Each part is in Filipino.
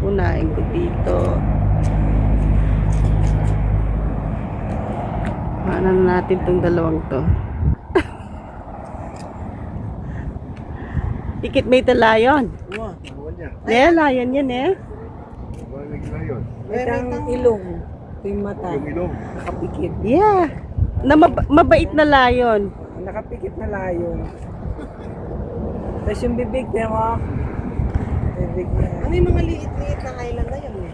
Unahin ko dito. Ano natin tong dalawang to. Tikit may talayon. Yeah, layon yan eh. May ilong. Ito yung mata. Nakapikit. Yeah. Mabait na layon. Nakapikit na layon. Tapos yung bibig, diba? Bibig niya. Ano yung mga liit-liit na island na yun eh?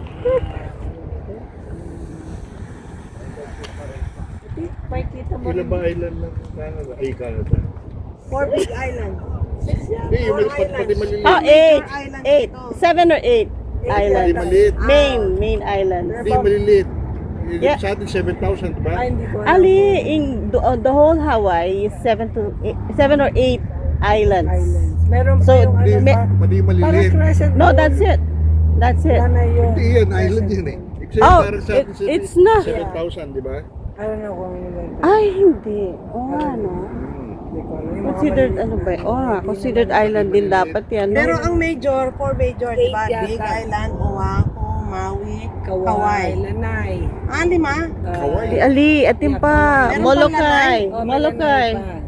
Makikita mo Ilan ba island ng Canada? Ay, Canada. 4 big island. Hindi, yung pati maliliit. Oh, 8. 7 or 8 island. Hindi maliit. Main island. Hindi, maliliit. Yeah. Sa atin, 7,000, diba? Ay, hindi ko alam. Ali, in the whole Hawaii is 7 or 8 islands. Islands. Meron pa So, yung ano may- pa. Pati yung Parang maliliit. crescent No, moon. that's it. That's it. Wala na yung Hindi yan, island yan eh. Except Oh, parang sa atin, it's not. 7,000, diba? I don't know kung ano yun. Ay, hindi. Oo nga, no. Hindi ko alam. Yung mga Considered, maliliit ano na ba? Oo nga, considered island din dapat yan. no? Pero ang major, 4 major, di ba? Eight Big yata. Island, Oahu, Maui, Kauai, Kauai. Lanay. Ah, 5? Kauai. Di Ali, atin pa. Meron pang Molokai. Oh, Molokai. Lanay pa.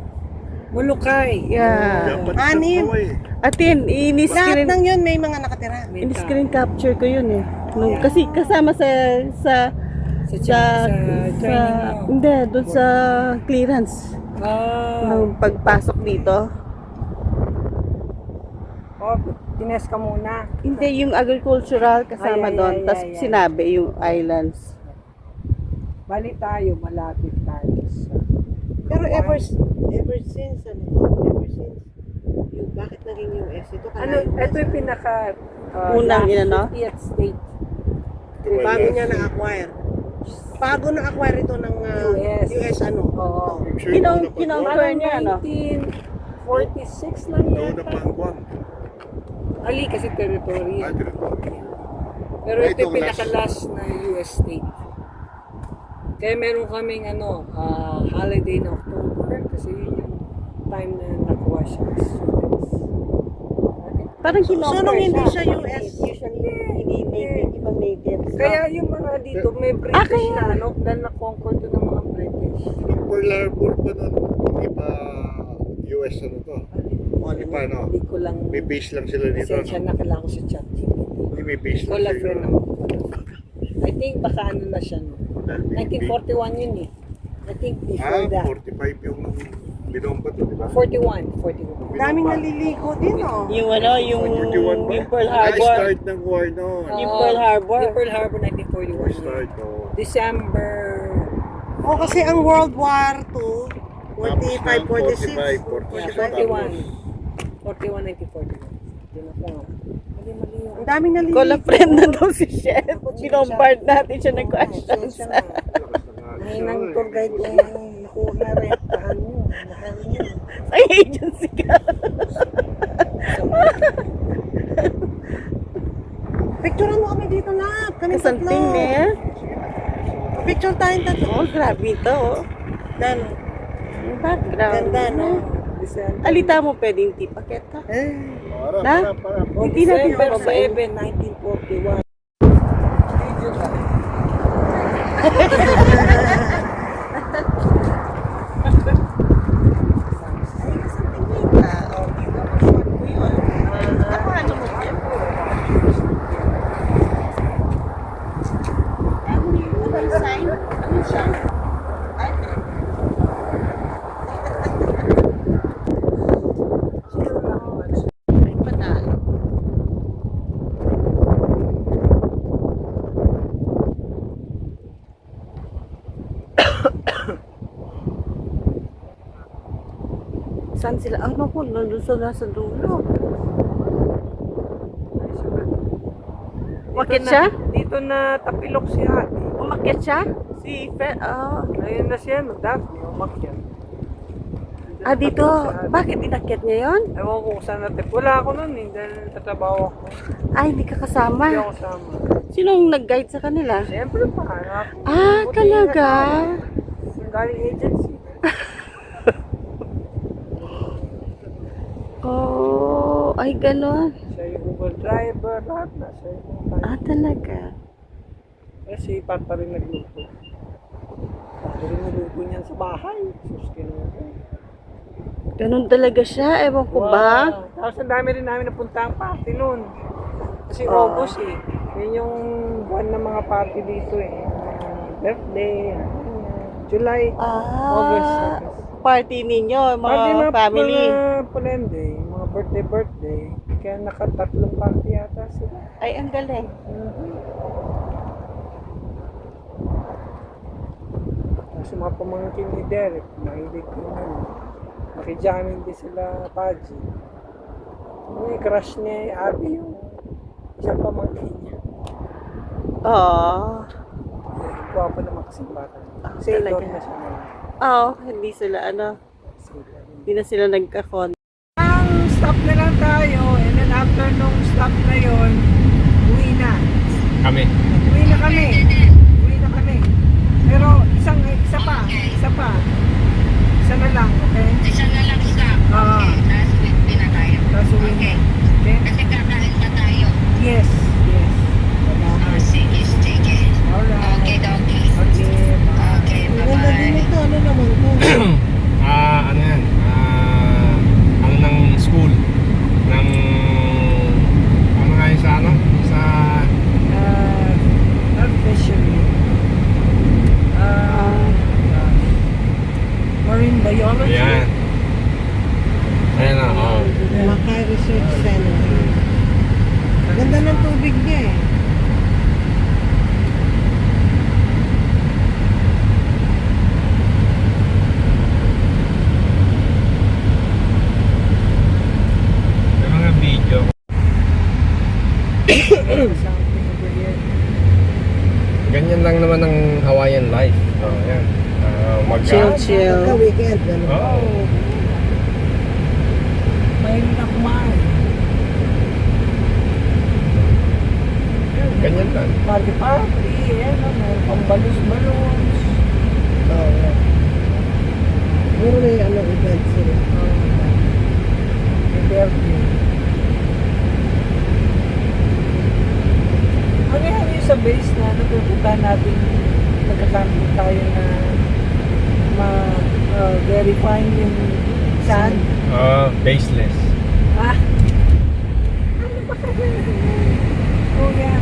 Molokai. Yeah. Dapat sa Anim. Kauai. Atin, Lahat ini-screen ng yun may mga nakatira. in-screen capture ko yun eh. Nung, kasi kasama sa Sa training mo. hindi, doon sa clearance Ah. nung pagpasok dito. Oh, tines ka muna. Hindi, yung agricultural kasama Ay, ay, doon. ay, Tapos ay, ay. sinabi yung islands. Bali tayo, malapit tayo sa... Pero ever since, yung bakit naging US ito? Ano, ito yung pinaka... Unang last inano? 50th state. Bago niya na-acquire. Bago na-acquire ito ng US. US ano? Oo. Sure, Kinonquer niya, ano? 1946 lang Nauna yata. pa ang Guam. Ali kasi territory. Ah, territory. Pero ito yung Itong pinaka-last na US state. Kaya meron kaming holiday na October kasi yun yung time na nakuha siya as US. Parang So, nung hindi siya US, Usually, hindi native, ibang natives. no? Kaya yung mga dito may British kaya. na ano, dahil na-conquer to ng mga British. Yung Pearl Harbor pa nun, hindi pa US ano to. Hindi pa, no? Hindi ko lang, May base lang sila dito. pasensya No? na kailangan ko sa chat. Hindi may base lang Wala sila. friend ako. I think baka ano na siya no. 1941 yun eh. I think before that. 45 yung binomba to, di ba? 41. daming naliligo din oh. Yung ano, yung 41 ba? Pearl Harbor. Start ng war no. Yung Pearl Harbor. Yung Pearl Harbor 1941. Start, no. December Oh, kasi ang World War II, 45, 46. 41, 1941. Yun ako. Mali yun. Ang daming naliligo. Kola friend na daw si Chef. Binombard natin siya ng questions. Pasensya na. May nang tour guide ko nakuha na rentahan nyo. Mahal nyo. Ay, agency ka. Picturean mo kami dito na. Kami Kasanting tatlo. eh. Picture tayong tatlo. Oh, grabe ito. Oh. Dan. Yung background. Ganda, no? December. Alita mo pwedeng tipaket ha? Para, Na? para. Hindi natin December bababain. 7, 1941. Video ka. Saan sila? Ano ko? Nandun sa nasa dulo. Umakyat siya? Dito na tapilok si Hati. Umakyat siya? Si Fred? Ayun na siya, Daphne, umakyat. Dito. Bakit inakyat niya yun? Ewan ko kung saan natin. Wala ako nun eh, dahil tatrabaho ako. Ay, hindi ka kasama. Hindi ako sama. Sinong nag-guide sa kanila? Siyempre pa, anak. Talaga? Yung galing agency. Oh, ay ganon. Siya yung tricycle driver, lahat na siya. Ah, talaga? Kasi Pat pa rin nagluto. Pat rin nagluto niyan sa bahay. Sus, kinuha. Ganun talaga siya, ewan ko ba? Tapos ang dami rin namin napunta ang party noon. Kasi Ah. August eh. Yun yung buwan ng mga party dito eh. Birthday, July, August. Ah, party ninyo, Party mga family. Mga palende, mga birthday. Kaya nakatatlong party yata sila. Ay, ang galing. Tapos yung mga pamangkin ni Derek, nahilig ko yun. Nakijamming din sila Paji. Yung crush niya, Abby, yung isang pamangkin niya. Oh. Gwapo naman kasing bata. Sailor Talaga. na siya naman. Oh, hindi sila hindi na sila nagkakon. Ang stop na lang tayo, and then after nung stop na yon, uwi na. Kami. Uwi na kami. Pero isa pa. Isa na lang, okay? Isa na lang stop. Ah. Okay, last week din na tayo. Tapos uwi na. Okay. Okay? Kasi kakain pa tayo. Yes. Oh, sige, sige. Alright. Okay, dokie. Okay, bye. Okay, Maganda din bye-bye. ito, ano naman po. Ano yan? Ano ng school? Ng, ano nga yun sa ano? Sa, Not fishery. Marine biology. yan. Ayan na, oh. Mackay Research Center. Ganda ng tubig niya eh. May mga video. Something over here. Ganyan lang naman ang Hawaiian life. Oh, yan. Chill. Pagka-weekend, gano'n. Oh. Mahilig na kumain. Ganyan lang. Party, meron pang balus-balus. Oo. Puro may ano, event sila. May birthday. Ano yung sa base na natutupa natin, nagkakampi tayo na ma-verify yung sand? Baseless. Ah! Ano ba kasi? Oh yeah.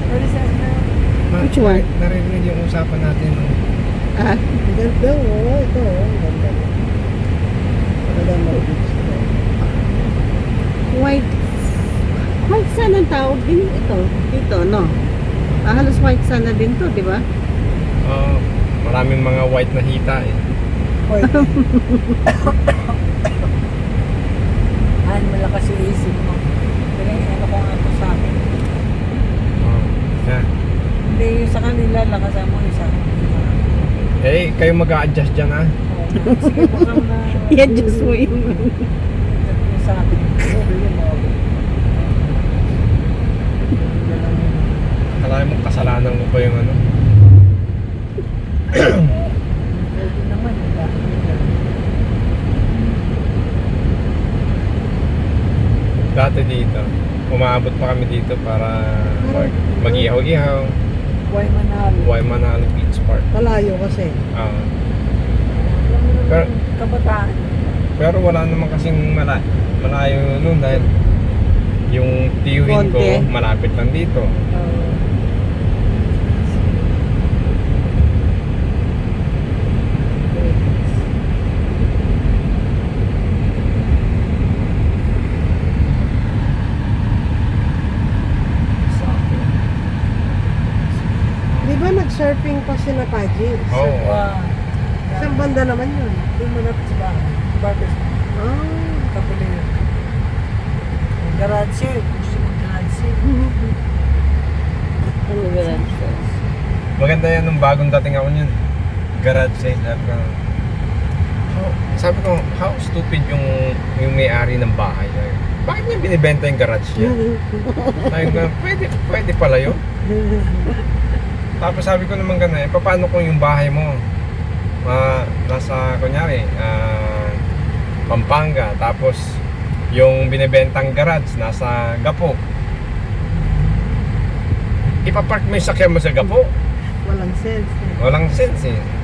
What is that now? Which one? Narinig yung usapan natin. Ah, Ang ganda, oh. Ito, oh. Ang ganda. Maganda mo. white sun ang tawag din ito. Dito, no? Halos white sun na din to, di ba? Maraming mga white na hita eh. Malakas yung isip mo. Pero ano ko nga ito sa akin. Yan. Hindi, yung sa kanila, lakasan mo isa. Eh, kayo mag-a-adjust dyan ah. Sige mo kang na... Yan, just mo yun. Yung sa akin. Akala mo kasalanan mo pa yung ano. Pwede naman. Dati dito, umaabot pa kami dito para mag-ihaw-ihaw. Buhay Manalo. Buhay Manalo Beach Park. Kalayo kasi. Ah. Pero, Pero- kabataan. Pero wala naman kasing malayo nun dahil yung tiyuhin ko Konti. malapit lang dito. Di ba nag-surfing pa si na Paji? Oo. Isang banda naman yun. Doon mo na sa bahay. Barbers. Ah. Kapuli yun. Ang garage sale. Gusto mong garage sale. Ano ba yan? Maganda yan nung bagong dating ako niyan. Garage sale. Sabi ko, how stupid yung may-ari ng bahay. Bakit niya binibenta yung garage niya? Sabi ko, pwede pala yun. Tapos sabi ko naman gano'n, paano kung yung bahay mo nasa, kunyari, Pampanga, tapos Yung binibentang garage nasa Gapo. Ipapark mo yung sakyan mo sa Gapo. Walang sense. Walang sense eh.